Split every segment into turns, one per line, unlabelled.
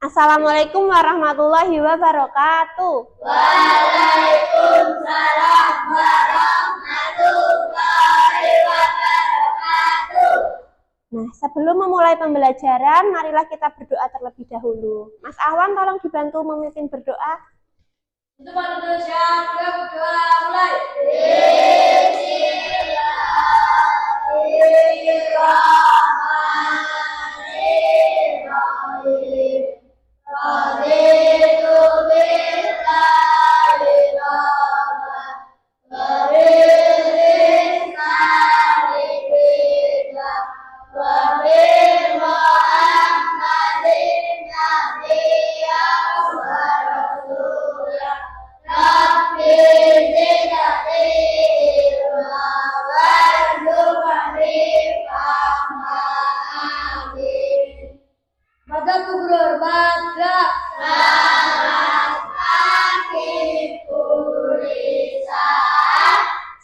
Assalamualaikum warahmatullahi wabarakatuh.
Waalaikumsalam warahmatullahi wabarakatuh.
Nah, sebelum memulai pembelajaran, marilah kita berdoa terlebih dahulu. Mas Ahwan, tolong dibantu memimpin berdoa.
Untuk manusia, berdoa mulai.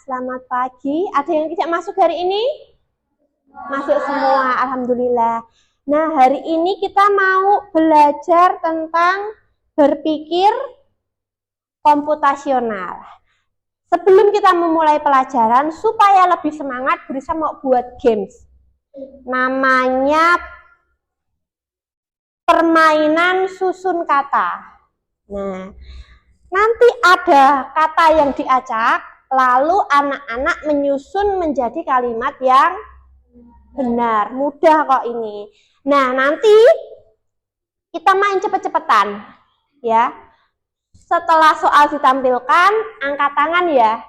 Selamat pagi. Ada yang tidak masuk hari ini? Masuk semua, alhamdulillah. Nah, hari ini kita mau belajar tentang berpikir komputasional. Sebelum kita memulai pelajaran, supaya lebih semangat, Brisa mau buat games. Namanya permainan susun kata. Nah, nanti ada kata yang diacak, lalu anak-anak menyusun menjadi kalimat yang benar. Mudah kok ini. Nah, nanti kita main cepet-cepetan, ya. Setelah soal ditampilkan, angkat tangan ya.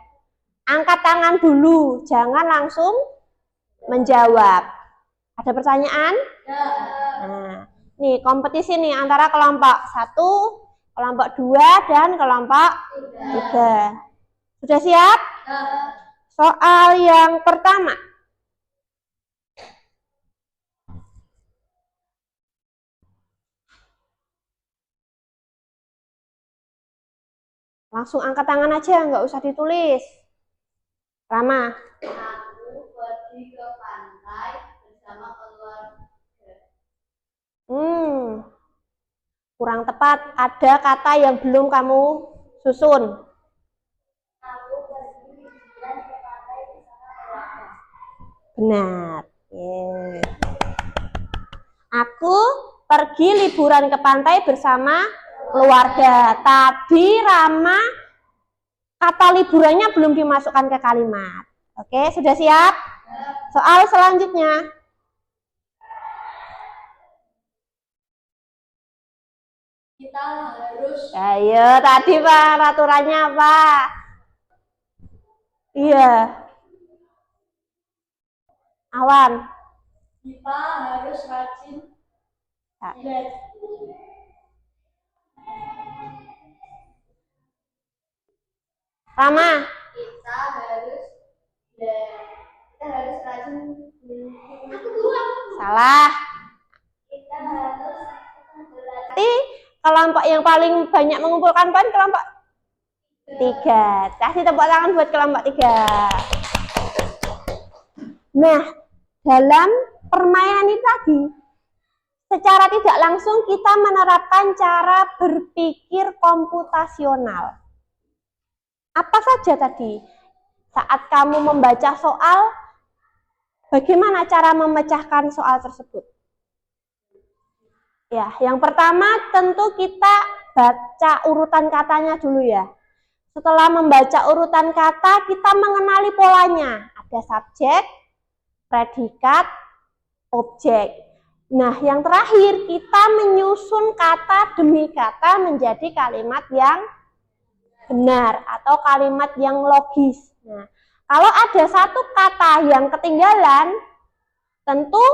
Angkat tangan dulu, jangan langsung menjawab. Ada pertanyaan? Nah, nih kompetisi nih antara kelompok 1, kelompok 2, dan kelompok 3. Sudah siap? Soal yang pertama. Langsung angkat tangan aja, nggak usah ditulis. Rama.
Aku pergi ke pantai bersama keluarga.
Kurang tepat. Ada kata yang belum kamu susun.
Aku pergi liburan ke pantai bersama keluarga.
Benar. Yeah. Aku pergi liburan ke pantai bersama keluarga. Tadi Rama kata liburannya belum dimasukkan ke kalimat. Oke, sudah siap? Soal selanjutnya.
Kita harus.
Ayo, tadi Pak, aturannya apa? Iya. Awan.
Kita harus rajin belajar.
Rama.
Kita harus rajin. Aku dua.
Salah.
Kita harus
Berarti kelompok yang paling banyak mengumpulkan poin kelompok 3. Kasih tepuk tangan buat kelompok 3. Nah, dalam permainan ini tadi, secara tidak langsung kita menerapkan cara berpikir komputasional. Apa saja tadi? Saat kamu membaca soal, bagaimana cara memecahkan soal tersebut? Ya, yang pertama tentu kita baca urutan katanya dulu ya. Setelah membaca urutan kata, kita mengenali polanya. Ada subjek, predikat, objek. Nah, yang terakhir kita menyusun kata demi kata menjadi kalimat yang benar atau kalimat yang logis. Nah, kalau ada satu kata yang ketinggalan, tentu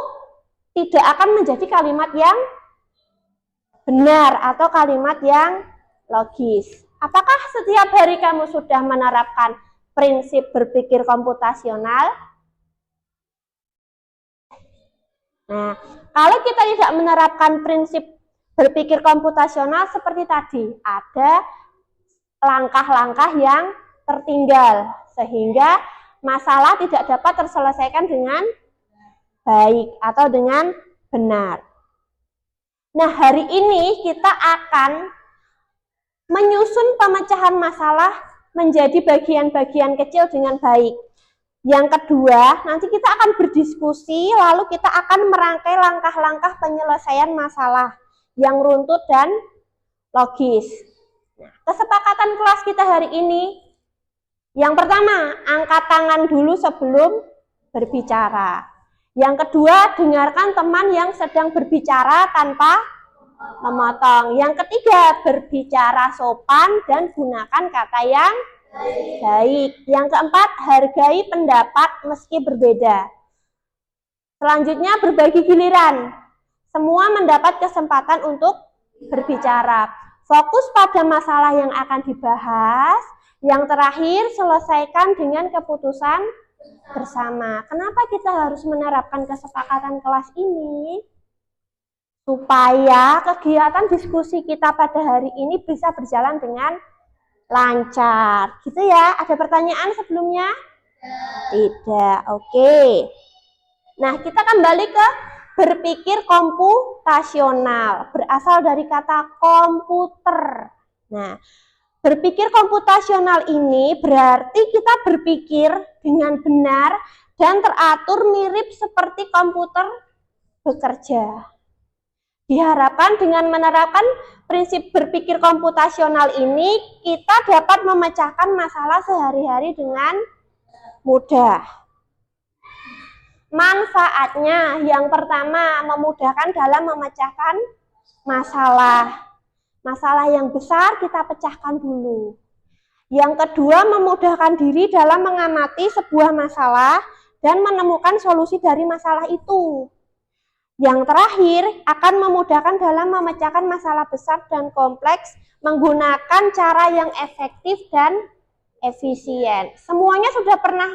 tidak akan menjadi kalimat yang benar atau kalimat yang logis. Apakah setiap hari kamu sudah menerapkan prinsip berpikir komputasional? Nah, kalau kita tidak menerapkan prinsip berpikir komputasional seperti tadi, ada langkah-langkah yang tertinggal sehingga masalah tidak dapat terselesaikan dengan baik atau dengan benar. Nah, hari ini kita akan menyusun pemecahan masalah menjadi bagian-bagian kecil dengan baik. Yang kedua, nanti kita akan berdiskusi, lalu kita akan merangkai langkah-langkah penyelesaian masalah yang runtut dan logis. Nah, kesepakatan kelas kita hari ini, yang pertama, angkat tangan dulu sebelum berbicara. Yang kedua, dengarkan teman yang sedang berbicara tanpa memotong. Yang ketiga, berbicara sopan dan gunakan kata yang baik. Yang keempat, hargai pendapat meski berbeda. Selanjutnya, berbagi giliran. Semua mendapat kesempatan untuk berbicara. Fokus pada masalah yang akan dibahas. Yang terakhir, selesaikan dengan keputusan bersama. Kenapa kita harus menerapkan kesepakatan kelas ini? Supaya kegiatan diskusi kita pada hari ini bisa berjalan dengan lancar. Gitu ya, ada pertanyaan sebelumnya? Tidak, oke. Nah, kita kembali ke berpikir komputasional. Berasal dari kata komputer. Nah, berpikir komputasional ini berarti kita berpikir dengan benar dan teratur mirip seperti komputer bekerja. Diharapkan dengan menerapkan prinsip berpikir komputasional ini, kita dapat memecahkan masalah sehari-hari dengan mudah. Manfaatnya, yang pertama, memudahkan dalam memecahkan masalah. Masalah yang besar kita pecahkan dulu. Yang kedua, memudahkan diri dalam mengamati sebuah masalah dan menemukan solusi dari masalah itu. Yang terakhir, akan memudahkan dalam memecahkan masalah besar dan kompleks menggunakan cara yang efektif dan efisien. Semuanya sudah pernah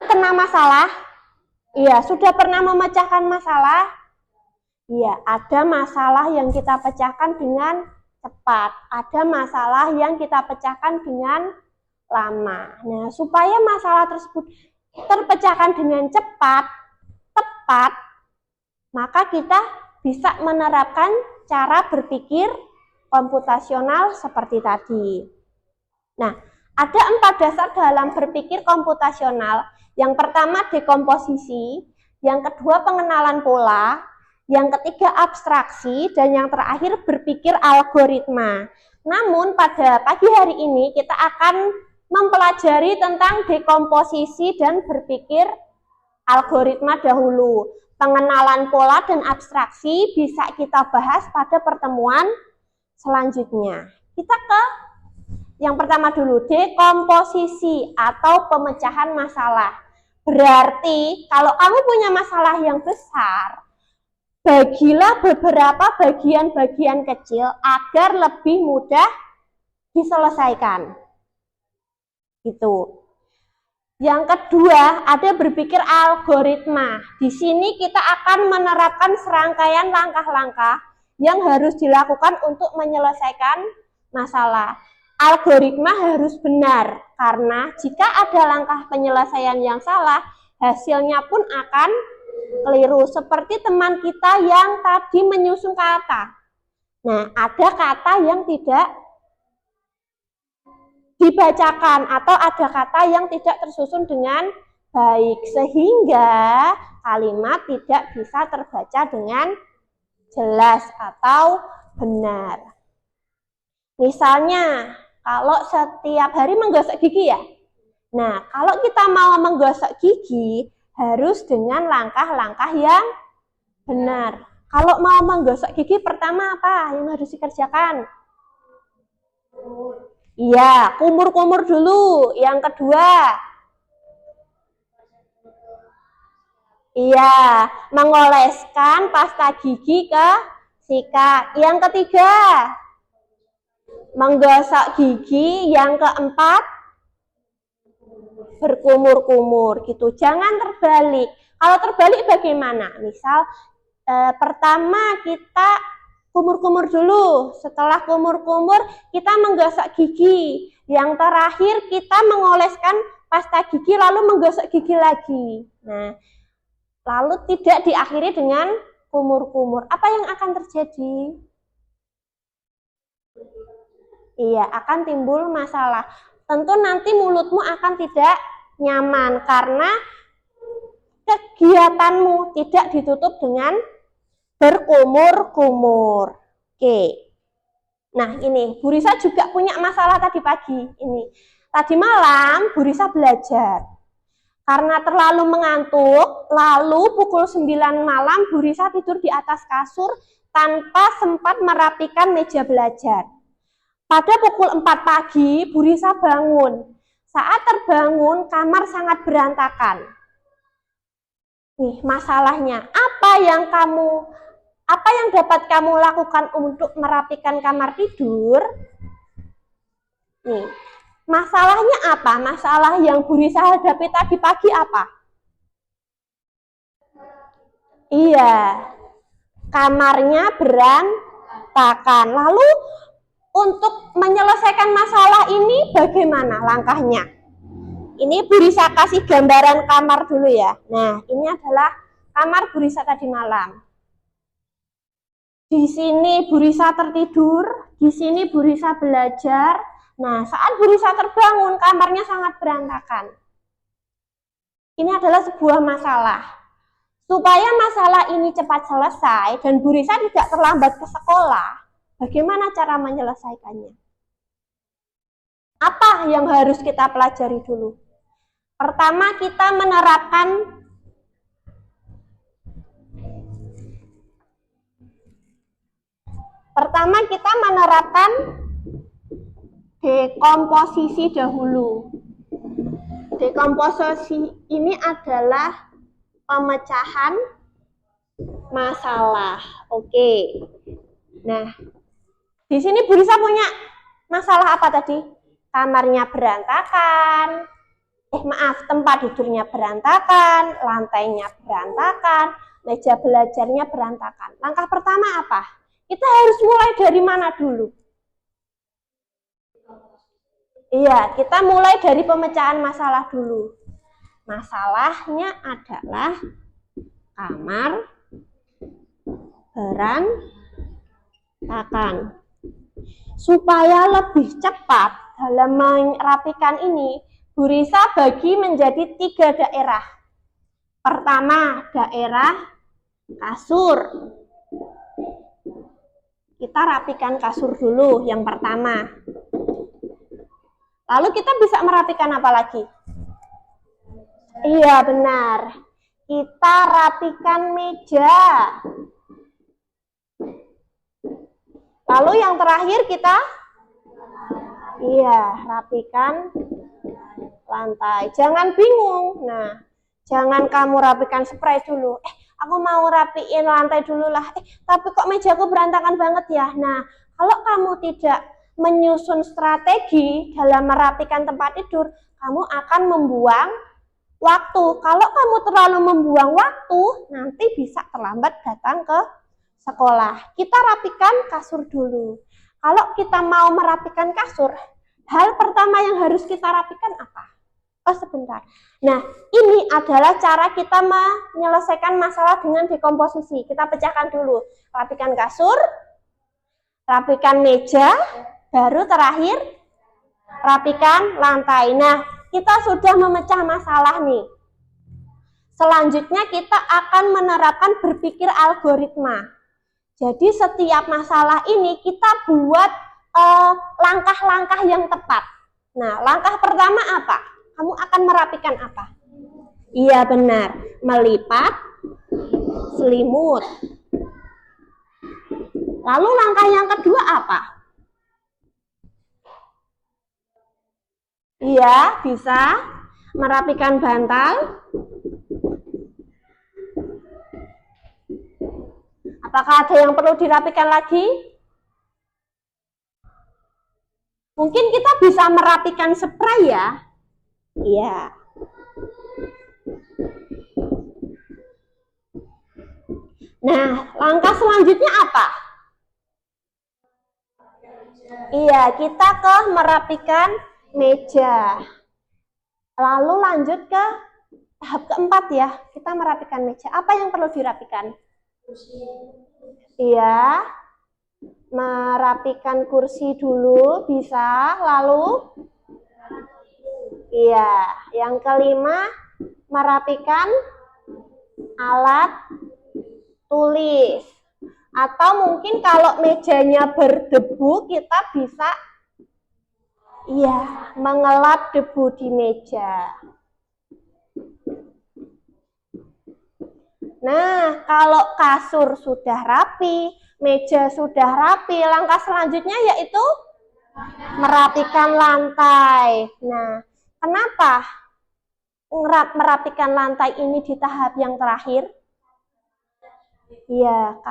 kena masalah? Iya, sudah pernah memecahkan masalah? Iya, ada masalah yang kita pecahkan dengan cepat. Ada masalah yang kita pecahkan dengan lama. Nah, supaya masalah tersebut terpecahkan dengan cepat, tepat, maka kita bisa menerapkan cara berpikir komputasional seperti tadi. Nah, ada 4 dasar dalam berpikir komputasional. Yang pertama, dekomposisi. Yang kedua, pengenalan pola. Yang ketiga, abstraksi. Dan yang terakhir, berpikir algoritma. Namun, pada pagi hari ini kita akan mempelajari tentang dekomposisi dan berpikir algoritma dahulu. Pengenalan pola dan abstraksi bisa kita bahas pada pertemuan selanjutnya. Kita ke yang pertama dulu, dekomposisi atau pemecahan masalah. Berarti kalau kamu punya masalah yang besar, bagilah beberapa bagian-bagian kecil agar lebih mudah diselesaikan. Gitu. Yang kedua, ada berpikir algoritma. Di sini kita akan menerapkan serangkaian langkah-langkah yang harus dilakukan untuk menyelesaikan masalah. Algoritma harus benar, karena jika ada langkah penyelesaian yang salah, hasilnya pun akan keliru. Seperti teman kita yang tadi menyusun kata. Nah, ada kata yang tidak dibacakan atau ada kata yang tidak tersusun dengan baik sehingga kalimat tidak bisa terbaca dengan jelas atau benar. Misalnya, kalau setiap hari menggosok gigi ya. Nah, kalau kita mau menggosok gigi harus dengan langkah-langkah yang benar. Kalau mau menggosok gigi pertama apa yang harus dikerjakan? Iya, kumur-kumur dulu. Yang kedua, iya, mengoleskan pasta gigi ke sikat. Yang ketiga, menggosok gigi. Yang keempat, berkumur-kumur gitu. Jangan terbalik. Kalau terbalik bagaimana? Misal, pertama kita kumur-kumur dulu, setelah kumur-kumur kita menggosok gigi. Yang terakhir kita mengoleskan pasta gigi lalu menggosok gigi lagi. Nah, lalu tidak diakhiri dengan kumur-kumur. Apa yang akan terjadi? Iya, akan timbul masalah. Tentu nanti mulutmu akan tidak nyaman karena kegiatanmu tidak ditutup dengan berkumur-kumur. Oke. Nah, ini Bu Risa juga punya masalah tadi pagi. Ini. Tadi malam Bu Risa belajar. Karena terlalu mengantuk, lalu pukul 9 malam Bu Risa tidur di atas kasur tanpa sempat merapikan meja belajar. Pada pukul 4 pagi, Bu Risa bangun. Saat terbangun, kamar sangat berantakan. Nih, masalahnya, apa yang dapat kamu lakukan untuk merapikan kamar tidur? Nih, masalahnya apa? Masalah yang Bu Risa hadapi tadi pagi apa? Iya, kamarnya berantakan. Lalu untuk menyelesaikan masalah ini bagaimana langkahnya? Ini Bu Risa kasih gambaran kamar dulu ya. Nah, ini adalah kamar Bu Risa tadi malam. Di sini Bu Risa tertidur, di sini Bu Risa belajar. Nah, saat Bu Risa terbangun, kamarnya sangat berantakan. Ini adalah sebuah masalah. Supaya masalah ini cepat selesai dan Bu Risa tidak terlambat ke sekolah, bagaimana cara menyelesaikannya? Apa yang harus kita pelajari dulu? Pertama, kita menerapkan dekomposisi dahulu. Dekomposisi ini adalah pemecahan masalah. Oke. Nah, di sini Bu Risa punya masalah apa tadi? Kamarnya berantakan. Tempat tidurnya berantakan, lantainya berantakan, meja belajarnya berantakan. Langkah pertama apa? Kita harus mulai dari mana dulu? Iya, kita mulai dari pemecahan masalah dulu. Masalahnya adalah kamar berantakan. Supaya lebih cepat dalam merapikan ini, Bu Risa bagi menjadi 3 daerah. Pertama, daerah kasur. Kita rapikan kasur dulu yang pertama. Lalu kita bisa merapikan apa lagi? Iya, benar. Kita rapikan meja. Lalu yang terakhir kita rapikan lantai. Jangan bingung. Nah, jangan kamu rapikan spray dulu. Aku mau rapiin lantai dulu lah. Tapi kok mejaku berantakan banget ya. Nah, kalau kamu tidak menyusun strategi dalam merapikan tempat tidur, kamu akan membuang waktu. Kalau kamu terlalu membuang waktu, nanti bisa terlambat datang ke sekolah. Kita rapikan kasur dulu. Kalau kita mau merapikan kasur, hal pertama yang harus kita rapikan apa? Sebentar. Nah, ini adalah cara kita menyelesaikan masalah dengan dekomposisi. Kita pecahkan dulu. Rapikan kasur, rapikan meja, baru terakhir rapikan lantai. Nah, kita sudah memecah masalah nih. Selanjutnya kita akan menerapkan berpikir algoritma. Jadi setiap masalah ini kita buat langkah-langkah yang tepat. Nah, langkah pertama apa? Kamu akan merapikan apa? Iya, benar. Melipat selimut. Lalu langkah yang kedua apa? Iya, bisa merapikan bantal. Apakah ada yang perlu dirapikan lagi? Mungkin kita bisa merapikan spray ya. Iya. Nah, langkah selanjutnya apa? Iya, kita ke merapikan meja. Lalu lanjut ke tahap keempat ya, kita merapikan meja. Apa yang perlu dirapikan? Iya, merapikan kursi dulu bisa, lalu iya, yang kelima merapikan alat tulis. Atau mungkin kalau mejanya berdebu kita bisa iya, mengelap debu di meja. Nah, kalau kasur sudah rapi, meja sudah rapi, langkah selanjutnya yaitu merapikan lantai. Nah, kenapa merapikan lantai ini di tahap yang terakhir? Iya,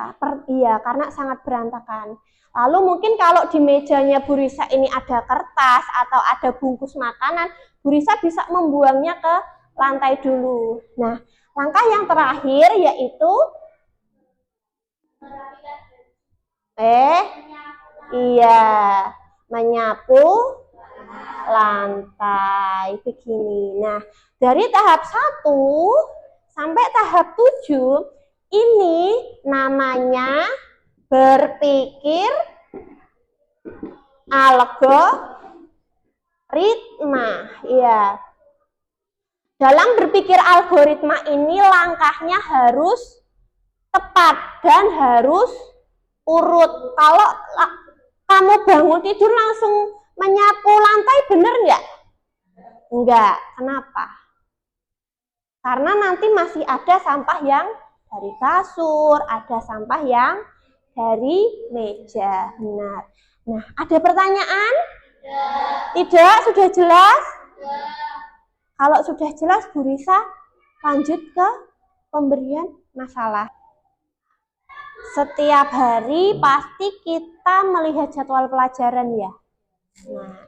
karena sangat berantakan. Lalu mungkin kalau di mejanya Bu Risa ini ada kertas atau ada bungkus makanan, Bu Risa bisa membuangnya ke lantai dulu. Nah, langkah yang terakhir yaitu iya, menyapu lantai begini. Nah, dari tahap 1 sampai tahap 7 ini namanya berpikir algoritma. Ya. Dalam berpikir algoritma ini langkahnya harus tepat dan harus urut. Kalau kamu bangun tidur langsung menyapu lantai, bener nggak? Enggak. Kenapa? Karena nanti masih ada sampah yang dari kasur, ada sampah yang dari meja. Benar. Nah, ada pertanyaan? Ya. Tidak? Sudah jelas? Ya. Kalau sudah jelas, Bu Risa lanjut ke pemberian masalah. Setiap hari pasti kita melihat jadwal pelajaran ya. Nah,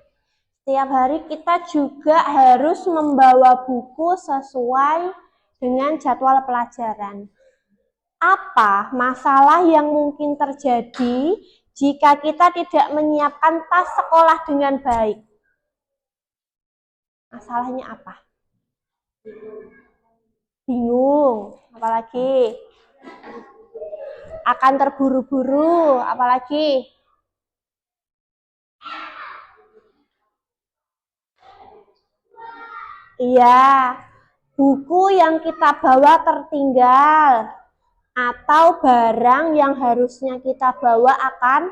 setiap hari kita juga harus membawa buku sesuai dengan jadwal pelajaran. Apa masalah yang mungkin terjadi jika kita tidak menyiapkan tas sekolah dengan baik? Masalahnya apa? Bingung. Apalagi? Akan terburu-buru. Apalagi? Iya, buku yang kita bawa tertinggal atau barang yang harusnya kita bawa akan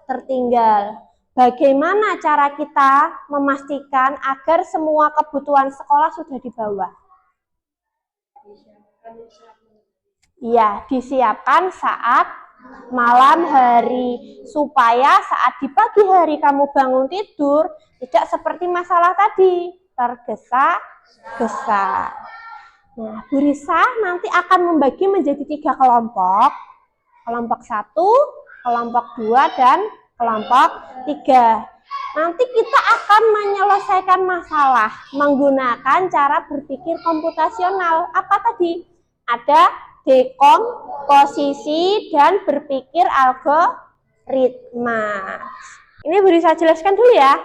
tertinggal. Bagaimana cara kita memastikan agar semua kebutuhan sekolah sudah dibawa? Iya, disiapkan saat malam hari supaya saat di pagi hari kamu bangun tidur tidak seperti masalah tadi, tergesa-gesa. Nah, Bu Risa nanti akan membagi menjadi 3 kelompok. Kelompok 1, kelompok 2, dan kelompok 3. Nanti kita akan menyelesaikan masalah menggunakan cara berpikir komputasional. Apa tadi? Ada dekomposisi dan berpikir algoritma. Ini Bu Risa jelaskan dulu ya.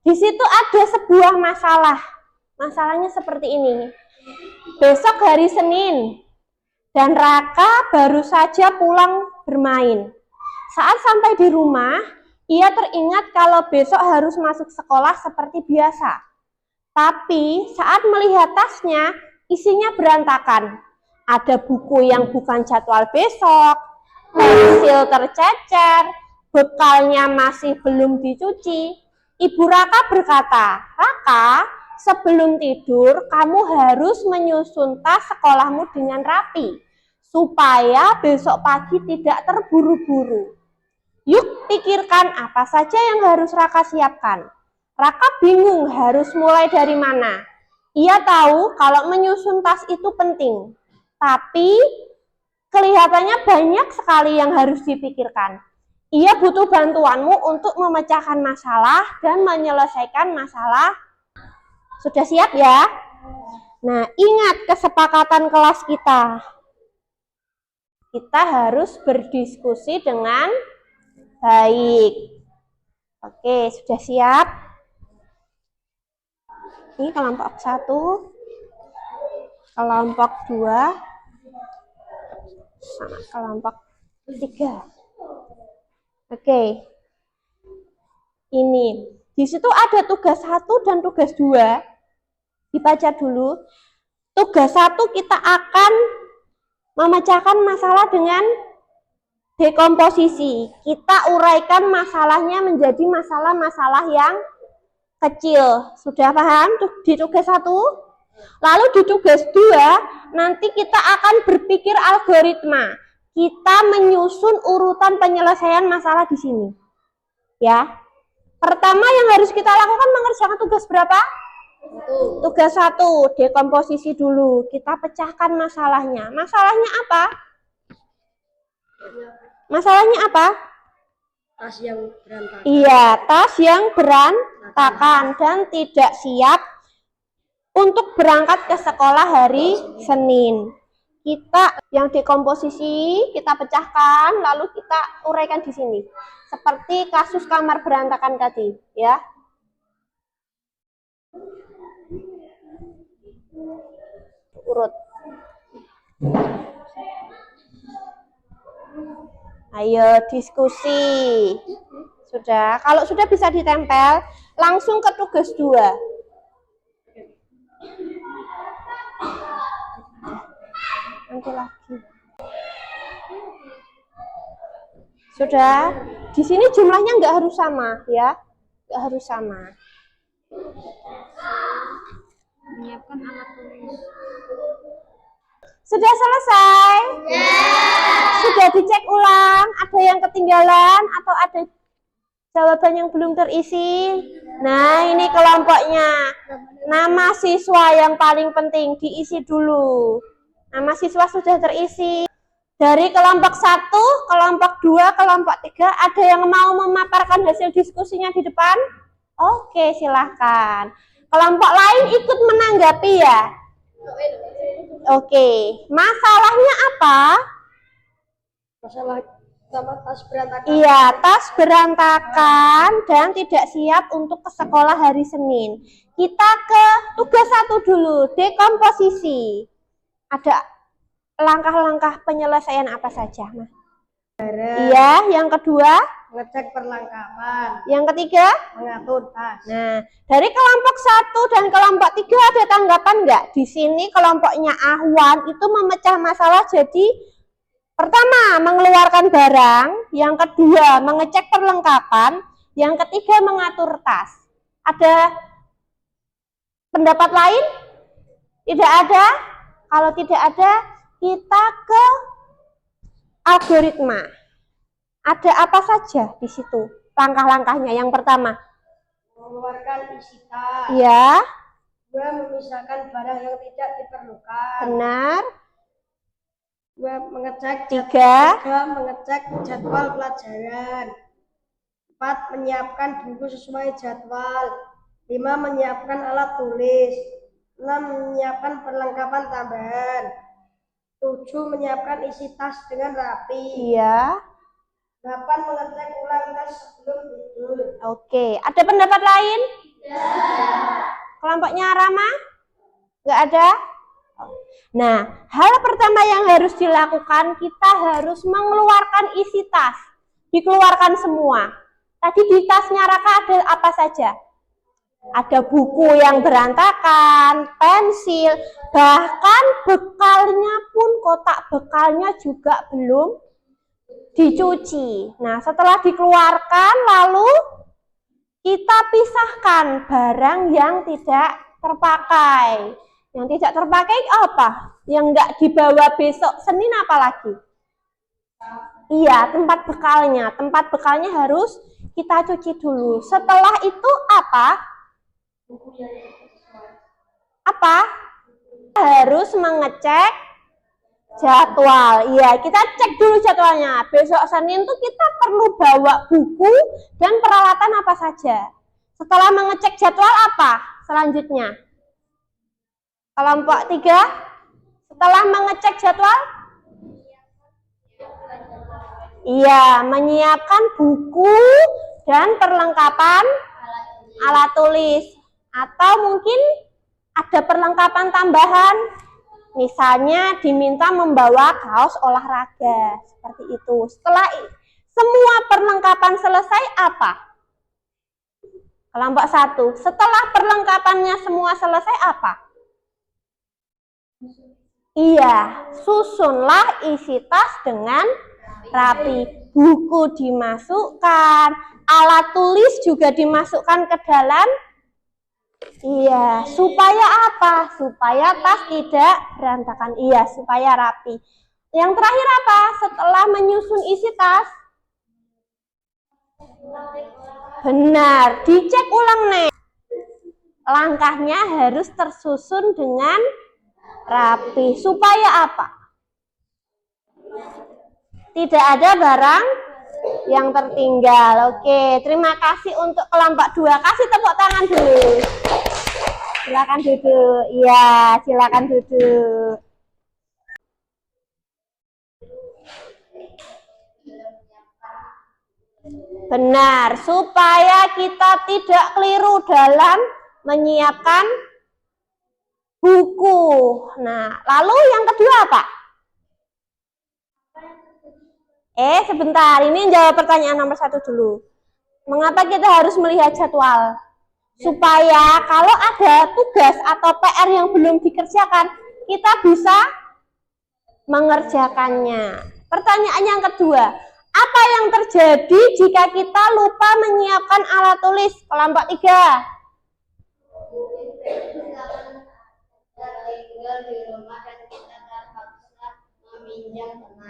Di situ ada sebuah masalah. Masalahnya seperti ini. Besok hari Senin dan Raka baru saja pulang bermain. Saat sampai di rumah, ia teringat kalau besok harus masuk sekolah seperti biasa. Tapi saat melihat tasnya, isinya berantakan. Ada buku yang bukan jadwal besok, pensil tercecer, bekalnya masih belum dicuci. Ibu Raka berkata, "Raka, sebelum tidur, kamu harus menyusun tas sekolahmu dengan rapi, supaya besok pagi tidak terburu-buru. Yuk pikirkan apa saja yang harus Raka siapkan." Raka bingung harus mulai dari mana. Ia tahu kalau menyusun tas itu penting, tapi kelihatannya banyak sekali yang harus dipikirkan. Ia butuh bantuanmu untuk memecahkan masalah dan menyelesaikan masalah. Sudah siap ya? Nah, ingat kesepakatan kelas kita. Kita harus berdiskusi dengan baik. Oke, sudah siap? Ini kelompok 1, kelompok 2. Sama kelompok 3. Oke. Ini. Di situ ada tugas 1 dan tugas 2. Dibaca dulu. Tugas 1 kita akan memecahkan masalah dengan dekomposisi. Kita uraikan masalahnya menjadi masalah-masalah yang kecil. Sudah paham di tugas 1? Lalu di tugas 2, nanti kita akan berpikir algoritma. Kita menyusun urutan penyelesaian masalah di sini. Ya. Pertama yang harus kita lakukan mengerjakan tugas berapa? Tugas 1, dekomposisi dulu. Kita pecahkan masalahnya. Masalahnya apa? Masalahnya apa?
Tas yang berantakan.
Iya, tas yang berantakan dan tidak siap untuk berangkat ke sekolah hari Senin. Kita yang dekomposisi, kita pecahkan, lalu kita uraikan di sini. Seperti kasus kamar berantakan tadi, ya. Urut. Ayo diskusi. Sudah, kalau sudah bisa ditempel, langsung ke tugas 2. Nanti lagi. Sudah, di sini jumlahnya nggak harus sama, ya. Nggak harus sama.
Menyiapkan alat tulis.
Sudah selesai? Sudah dicek ulang? Ada yang ketinggalan atau ada jawaban yang belum terisi? Nah, ini kelompoknya. Nama siswa yang paling penting diisi dulu. Nama siswa sudah terisi. Dari kelompok 1, kelompok 2, kelompok 3, ada yang mau memaparkan hasil diskusinya di depan? Oke, silahkan. Kelompok lain ikut menanggapi ya? Oke, masalahnya apa?
Masalah sama tas berantakan.
Iya, tas berantakan dan tidak siap untuk ke sekolah hari Senin. Kita ke tugas 1 dulu, dekomposisi. Ada langkah-langkah penyelesaian apa saja, Mas? Iya, yang kedua?
Ngecek perlengkapan.
Yang ketiga?
Mengatur tas.
Nah, dari kelompok 1 dan kelompok 3 ada tanggapan nggak? Di sini kelompoknya Ahwan itu memecah masalah jadi pertama, mengeluarkan barang, yang kedua, mengecek perlengkapan, yang ketiga, mengatur tas. Ada pendapat lain? Tidak ada? Kalau tidak ada, kita ke algoritma. Ada apa saja di situ? Langkah-langkahnya. Yang pertama,
Mengeluarkan isi tas.
ya,
2, memisahkan barang yang tidak diperlukan.
benar.
2, mengecek
3,
mengecek jadwal pelajaran. 4, menyiapkan buku sesuai jadwal. 5, menyiapkan alat tulis. 6, menyiapkan perlengkapan tambahan. 7, menyiapkan isi tas dengan rapi.
iya.
8, mengecek ulang tas sebelum tidur.
Oke, ada pendapat lain? Kelompoknya Rama? Nggak ada? Nah, hal pertama yang harus dilakukan, kita harus mengeluarkan isi tas. Dikeluarkan semua. Tadi di tasnya Raka ada apa saja? Ada buku yang berantakan, pensil, bahkan bekalnya pun, kotak bekalnya juga belum dicuci. Nah, setelah dikeluarkan, lalu kita pisahkan barang yang tidak terpakai. Yang tidak terpakai apa? Yang nggak dibawa besok Senin apa lagi? Iya, tempat bekalnya. Tempat bekalnya harus kita cuci dulu. Setelah itu apa? Apa? Harus mengecek jadwal. Iya, kita cek dulu jadwalnya. Besok Senin tuh kita perlu bawa buku dan peralatan apa saja. Setelah mengecek jadwal apa? Selanjutnya. Kelompok 3. Setelah mengecek jadwal? Iya, menyiapkan buku dan perlengkapan alat tulis. Atau mungkin ada perlengkapan tambahan Misalnya diminta membawa kaos olahraga, seperti itu. Setelah semua perlengkapan selesai apa? Kelompok 1. Setelah perlengkapannya semua selesai apa? Iya, susunlah isi tas dengan rapi. Buku dimasukkan, alat tulis juga dimasukkan ke dalam. Iya, supaya apa? Supaya tas tidak berantakan. Iya, supaya rapi. Yang terakhir apa? Setelah menyusun isi tas, benar, dicek ulang nih. Langkahnya harus tersusun dengan rapi. Supaya apa? Tidak ada barang yang tertinggal. Oke, terima kasih untuk kelompok 2. Kasih tepuk tangan dulu. Silakan duduk. Iya, silakan duduk. Benar, supaya kita tidak keliru dalam menyiapkan buku. Nah, lalu yang kedua apa? Sebentar, ini jawab pertanyaan nomor 1 dulu. Mengapa kita harus melihat jadwal? Supaya kalau ada tugas atau PR yang belum dikerjakan, kita bisa mengerjakannya. Pertanyaan yang kedua, apa yang terjadi jika kita lupa menyiapkan alat tulis? Kelompok 3.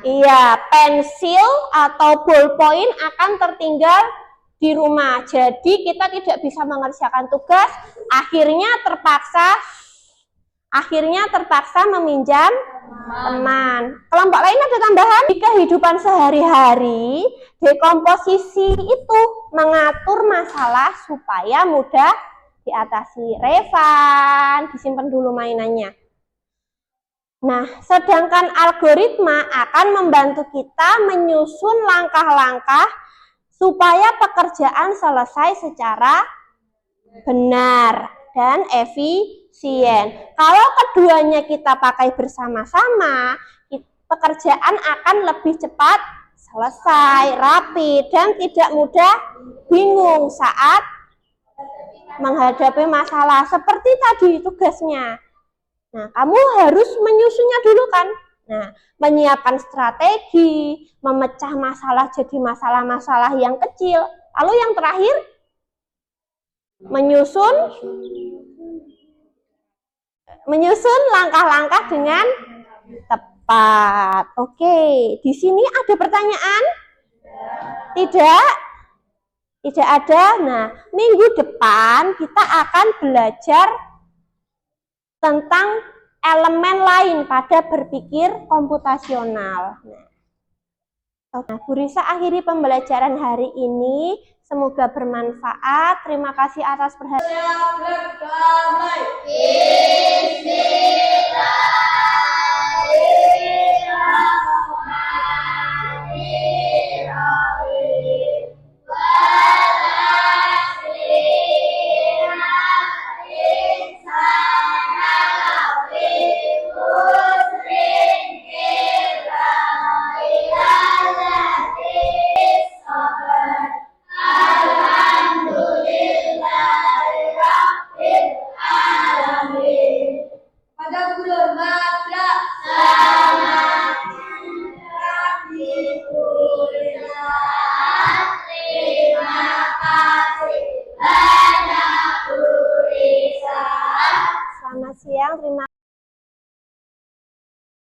Iya, pensil atau ballpoint akan tertinggal di rumah. Jadi kita tidak bisa mengerjakan tugas, akhirnya terpaksa meminjam teman. Kelompok lain ada tambahan? Di kehidupan sehari-hari, dekomposisi itu mengatur masalah supaya mudah diatasi. Revan, disimpan dulu mainannya. Nah, sedangkan algoritma akan membantu kita menyusun langkah-langkah supaya pekerjaan selesai secara benar dan efisien. Kalau keduanya kita pakai bersama-sama, pekerjaan akan lebih cepat selesai, rapi, dan tidak mudah bingung saat menghadapi masalah. Seperti tadi tugasnya. Nah, kamu harus menyusunnya dulu kan? Nah, menyiapkan strategi, memecah masalah jadi masalah-masalah yang kecil. Lalu yang terakhir, menyusun langkah-langkah dengan tepat. Oke, di sini ada pertanyaan? Tidak? Tidak ada. Nah, minggu depan kita akan belajar tentang elemen lain pada berpikir komputasional. Nah, Bu Risa akhiri pembelajaran hari ini. Semoga bermanfaat. Terima kasih atas Selamat siang, terima